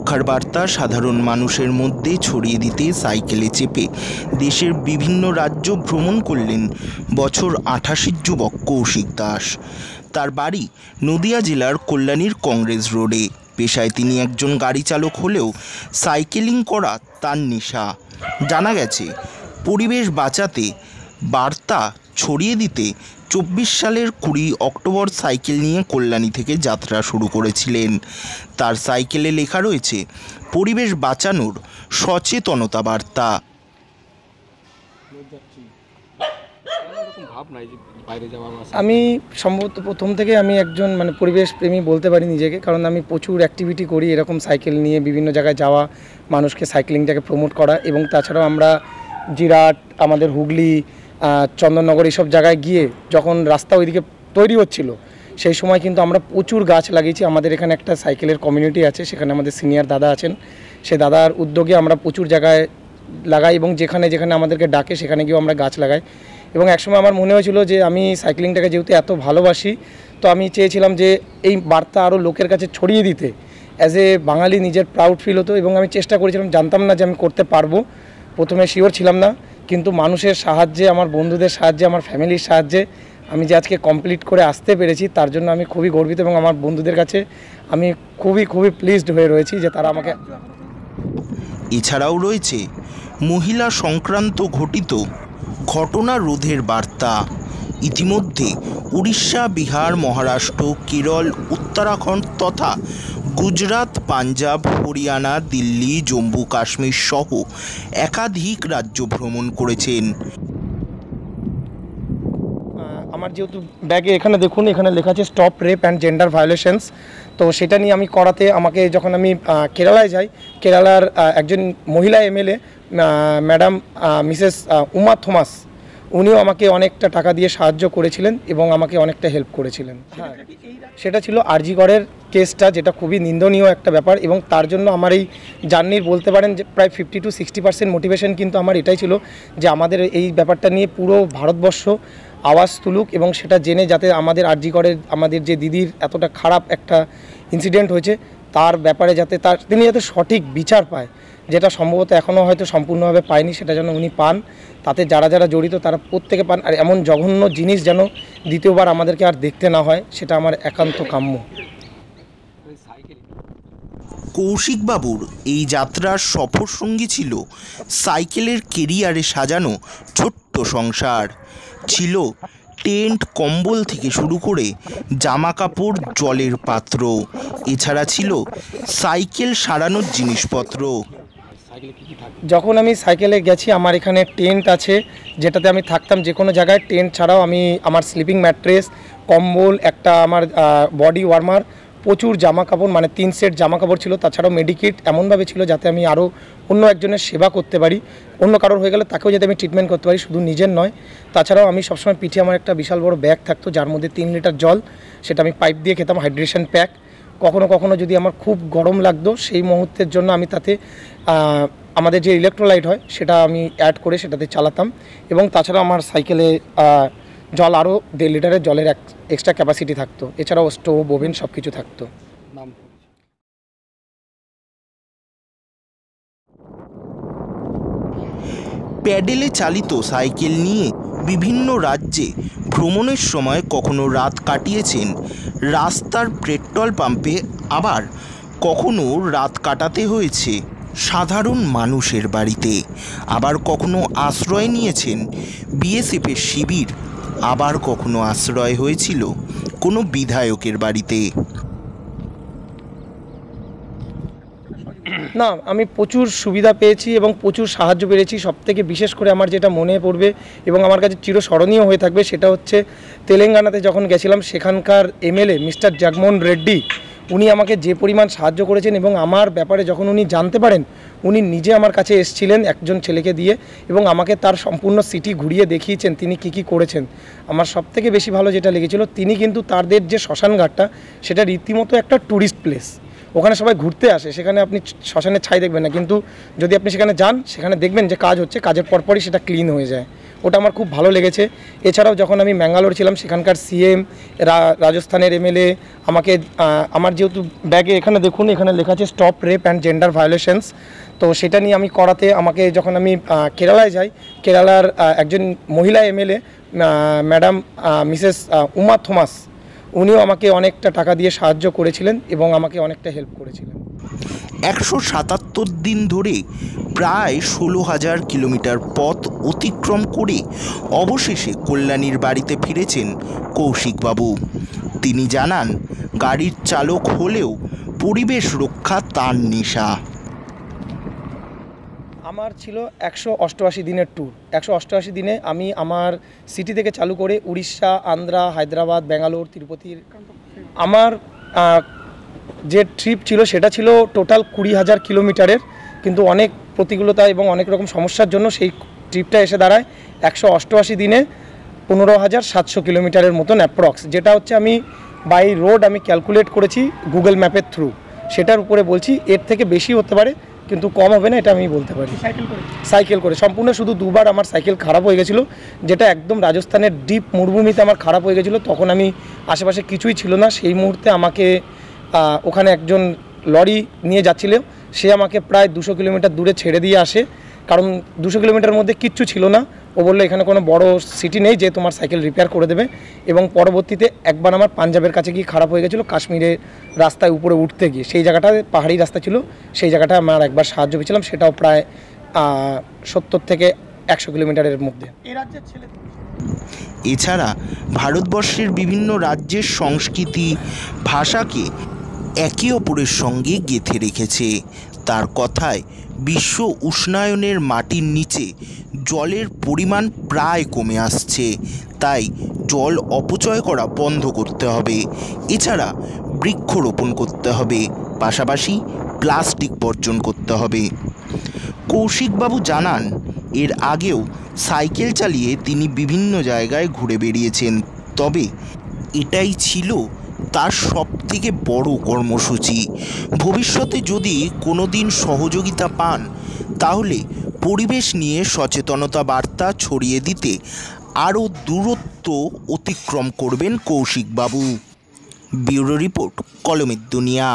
রক্ষার বার্তা সাধারণ মানুষের মধ্যে ছড়িয়ে দিতে সাইকেলে চেপে দেশের বিভিন্ন রাজ্য ভ্রমণ করলেন বছর ৮৮ যুবক কৌশিক দাস। তার বাড়ি নদিয়া জেলার কল্যাণীর কংগ্রেস রোডে। পেশায় তিনি একজন গাড়ি চালক হলেও সাইকেলিং করা তার নেশা। জানা গেছে, পরিবেশ বাঁচাতে বার্তা ছড়িয়ে দিতে ২৪ সালের ২০ অক্টোবর সাইকেল নিয়ে কল্যাণী থেকে যাত্রা শুরু করেছিলেন। তার সাইকেলে লেখা রয়েছে পরিবেশ বাঁচানোর সচেতনতা বার্তা। আমি সম্ভবত প্রথম থেকে আমি একজন পরিবেশ প্রেমী বলতে পারি নিজেকে, কারণ আমি প্রচুর অ্যাক্টিভিটি করি এরকম সাইকেল নিয়ে বিভিন্ন জায়গায় যাওয়া, মানুষকে সাইক্লিংটাকে প্রমোট করা, এবং তাছাড়াও আমরা জিরাট, আমাদের হুগলি, চন্দননগর এইসব জায়গায় গিয়ে যখন রাস্তা ওইদিকে তৈরি হচ্ছিল সেই সময় কিন্তু আমরা প্রচুর গাছ লাগিয়েছি। আমাদের এখানে একটা সাইকেলের কমিউনিটি আছে, সেখানে আমাদের সিনিয়র দাদা আছেন, সে দাদার উদ্যোগে আমরা প্রচুর জায়গায় লাগাই এবং যেখানে যেখানে আমাদেরকে ডাকে সেখানে গিয়েও আমরা গাছ লাগাই। এবং একসময় আমার মনে হয়েছিল যে আমি সাইক্লিংটাকে যেহেতু এত ভালোবাসি, তো আমি চেয়েছিলাম যে এই বার্তা আরও লোকের কাছে ছড়িয়ে দিতে। অ্যাজ এ বাঙালি নিজের প্রাউড ফিল হতো এবং আমি চেষ্টা করেছিলাম, জানতাম না যে আমি করতে পারবো, প্রথমে শিওর ছিলাম না, কিন্তু মানুষের সাহায্যে, আমার বন্ধুদের সাহায্যে, আমার ফ্যামিলির সাহায্যে আমি যে আজকে কমপ্লিট করে আসতে পেরেছি তার জন্য আমি খুবই গর্বিত এবং আমার বন্ধুদের কাছে আমি খুবই প্লিজড হয়ে রয়েছি যে তারা আমাকে। এছাড়াও রয়েছে মহিলা সংক্রান্ত ঘটিত ঘটনা রোধের বার্তা। ইতিমধ্যে উড়িষ্যা, বিহার, মহারাষ্ট্র, কেরল, উত্তরাখণ্ড তথা গুজরাট, পাঞ্জাব, হরিয়ানা, দিল্লি, জম্মু কাশ্মীর সহ একাধিক রাজ্য ভ্রমণ করেছেন। আমার যেহেতু ব্যাগে এখানে দেখুন, এখানে লেখা আছে stop rape and gender violations, তো সেটা নিয়ে আমি করাতে আমাকে যখন আমি কেরালায় যাই, কেরালার একজন মহিলা MLA madam Mrs Uma Thomas, উনিও আমাকে অনেকটা টাকা দিয়ে সাহায্য করেছিলেন এবং আমাকে অনেকটা হেল্প করেছিলেন। হ্যাঁ, সেটা ছিল আরজিকরের কেসটা, যেটা খুবই নিন্দনীয় একটা ব্যাপার, এবং তার জন্য আমার এই জার্নির বলতে পারেন যে প্রায় 50 to 60% মোটিভেশন কিন্তু আমার এটাই ছিল যে আমাদের এই ব্যাপারটা নিয়ে পুরো ভারতবর্ষ আওয়াজ তুলুক এবং সেটা জেনে যাতে আমাদের আরজিকরের, আমাদের যে দিদির এতটা খারাপ একটা ইনসিডেন্ট হয়েছে তার ব্যাপারে যাতে তিনি যাতে সঠিক বিচার পায়, যেটা সম্ভবত এখনও হয়তো সম্পূর্ণভাবে পায়নি, সেটা যেন উনি পান, তাতে যারা যারা জড়িত তারা প্রত্যেকে পান, আর এমন জঘন্য জিনিস যেন দ্বিতীয়বার আমাদেরকে আর দেখতে না হয়, সেটা আমার একান্ত কাম্য। কৌশিক বাবুর এই যাত্রার সফর সঙ্গী ছিল সাইকেলের কেরিয়ারে সাজানো ছোট্ট সংসার। ছিল টেন্ট, কম্বল থেকে শুরু করে জামা কাপড়, জলের পাত্র, এছাড়া ছিল সাইকেল সারানোর জিনিসপত্র। যখন আমি সাইকেলে গেছি, আমার এখানে টেন্ট আছে যেটাতে আমি থাকতাম যে কোনো জায়গায়। টেন্ট ছাড়াও আমি আমার স্লিপিং ম্যাট্রেস, কম্বল, একটা আমার বডি ওয়ার্মার, প্রচুর জামা কাপড়, 3 সেট জামা কাপড় ছিল। তাছাড়াও মেডিকিট এমনভাবে ছিল যাতে আমি আরও অন্য একজনের সেবা করতে পারি, অন্য কারোর হয়ে গেলে তাকেও যাতে আমি ট্রিটমেন্ট করতে পারি, শুধু নিজের নয়। তাছাড়াও আমি সবসময় পিঠে আমার একটা বিশাল বড় ব্যাগ থাকতো যার মধ্যে 3 লিটার জল, সেটা আমি পাইপ দিয়ে খেতাম, হাইড্রেশন প্যাক। কখনো কখনো যদি আমার খুব গরম লাগতো সেই মুহূর্তের জন্য আমি তাতে আমাদের যে ইলেকট্রোলাইট হয় সেটা আমি অ্যাড করে সেটাতে চালাতাম। এবং তাছাড়া আমার সাইকেলে জল আরও 1.5 লিটারের জলের এক্সট্রা ক্যাপাসিটি থাকতো। এছাড়াও স্টোভ, ওভেন সব কিছু থাকতো। প্যাডেলে চালিত সাইকেল নিয়ে বিভিন্ন রাজ্যে ভ্রমণের সময় কখনো রাত কাটিয়েছেন রাস্তার পেট্রোল পাম্পে, আবার কখনো রাত কাটাতে হয়েছে সাধারণ মানুষের বাড়িতে, আবার কখনো আশ্রয় নিয়েছেন বিএসএফের শিবির, আবার কখনো আশ্রয় হয়েছিল কোনো বিধায়কের বাড়িতে। না, আমি প্রচুর সুবিধা পেয়েছি এবং প্রচুর সাহায্য পেয়েছি। সবথেকে বিশেষ করে আমার যেটা মনে পড়বে এবং আমার কাছে চিরস্মরণীয় হয়ে থাকবে সেটা হচ্ছে তেলেঙ্গানাতে যখন গেছিলাম, সেখানকার এমএলএ মিস্টার জগমোহন রেড্ডি, উনি আমাকে যে পরিমাণ সাহায্য করেছেন এবং আমার ব্যাপারে যখন উনি জানতে পারেন, উনি নিজে আমার কাছে এসেছিলেন একজন ছেলেকে দিয়ে এবং আমাকে তার সম্পূর্ণ সিটি ঘুরিয়ে দেখিয়েছেন তিনি কী করেছেন। আমার সবথেকে বেশি ভালো যেটা লেগেছিল, তিনি কিন্তু তাদের যে শ্মশানঘাটটা সেটা রীতিমতো একটা ট্যুরিস্ট প্লেস, ওখানে সবাই ঘুরতে আসে, সেখানে আপনি শ্মশানের ছাই দেখবেন না, কিন্তু যদি আপনি সেখানে যান সেখানে দেখবেন যে কাজ হচ্ছে, কাজের পরপরই সেটা ক্লিন হয়ে যায়। ওটা আমার খুব ভালো লেগেছে। এছাড়াও যখন আমি ম্যাঙ্গালোর ছিলাম সেখানকার সিএম, রাজস্থানের এমএলএ আমাকে আমার যেহেতু ব্যাগে এখানে দেখুন এখানে লেখা আছে stop rape and gender violations, তো সেটা নিয়ে আমি করাতে আমাকে যখন আমি কেরালায় যাই, কেরালার একজন মহিলা MLA madam Mrs Uma Thomas, উনিও আমাকে অনেকটা টাকা দিয়ে সাহায্য করেছিলেন এবং আমাকে অনেকটা হেল্প করেছিলেন। 177 দিন ধরে প্রায় 16,000 কিলোমিটার পথ অতিক্রম করে অবশেষে কল্যাণীর বাড়িতে ফিরেছেন কৌশিকবাবু। তিনি জানান, গাড়ির চালক হলেও পরিবেশ রক্ষা তার নেশা। আমার ছিল 188 দিনের ট্যুর। 188 দিনে আমি আমার সিটি থেকে চালু করে উড়িষ্যা, আন্ধ্রা, হায়দ্রাবাদ, ব্যাঙ্গালোর, তিরুপতির আমার যে ট্রিপ ছিল সেটা ছিল টোটাল 20,000 কিলোমিটারের, কিন্তু অনেক প্রতিকূলতা এবং অনেক রকম সমস্যার জন্য সেই ট্রিপটা এসে দাঁড়ায় 188 দিনে 15,700 কিলোমিটারের মতন অ্যাপ্রক্স, যেটা হচ্ছে আমি বাই রোড আমি ক্যালকুলেট করেছি গুগল ম্যাপের থ্রু, সেটার উপরে বলছি। এর থেকে বেশি হতে পারে কিন্তু কম হবে না, এটা আমি বলতে পারি। সাইকেল করে সম্পূর্ণ, শুধু দুবার আমার সাইকেল খারাপ হয়ে গেছিলো, যেটা একদম রাজস্থানের ডিপ মরুভূমিতে আমার খারাপ হয়ে গেছিলো। তখন আমি আশেপাশে কিছুই ছিল না, সেই মুহূর্তে আমাকে ওখানে একজন লরি নিয়ে যাচ্ছিল, সে আমাকে প্রায় 200 কিলোমিটার দূরে ছেড়ে দিয়ে আসে, কারণ 200 কিলোমিটার মধ্যে কিচ্ছু ছিল না। ও বললো এখানে কোনো বড় সিটি নেই যে তোমার সাইকেল রিপেয়ার করে দেবে। এবং পরবর্তীতে একবার আমার পাঞ্জাবের কাছে গিয়ে খারাপ হয়ে গেছিলো, কাশ্মীরের রাস্তায় উপরে উঠতে গিয়ে, সেই জায়গাটায় পাহাড়ি রাস্তা ছিল, সেই জায়গাটায় আমার একবার সাহায্য পেয়েছিলাম, সেটাও প্রায় 70 থেকে 100 কিলোমিটারের মধ্যে। এছাড়া ভারতবর্ষের বিভিন্ন রাজ্যের সংস্কৃতি, ভাষাকে একে অপরের সঙ্গে গেঁথে রেখেছে। তার কথায়, বিশ্ব উষ্ণায়নের মাটির নিচে জলের পরিমাণ প্রায় কমে আসছে, তাই জল অপচয় করা বন্ধ করতে হবে। এছাড়া বৃক্ষরোপণ করতে হবে, পাশাপাশি প্লাস্টিক বর্জন করতে হবে। কৌশিকবাবু জানান, এর আগেও সাইকেল চালিয়ে তিনি বিভিন্ন জায়গায় ঘুরে বেরিয়েছেন, তবে এটাই ছিল তার সবথেকে বড় কর্মসূচি। ভবিষ্যতে যদি কোনো দিন সহযোগিতা পান, তাহলে পরিবেশ নিয়ে সচেতনতা বার্তা ছড়িয়ে দিতে আরও দূরত্ব অতিক্রম করবেন কৌশিকবাবু। ব্যুরো রিপোর্ট, কলমের দুনিয়া।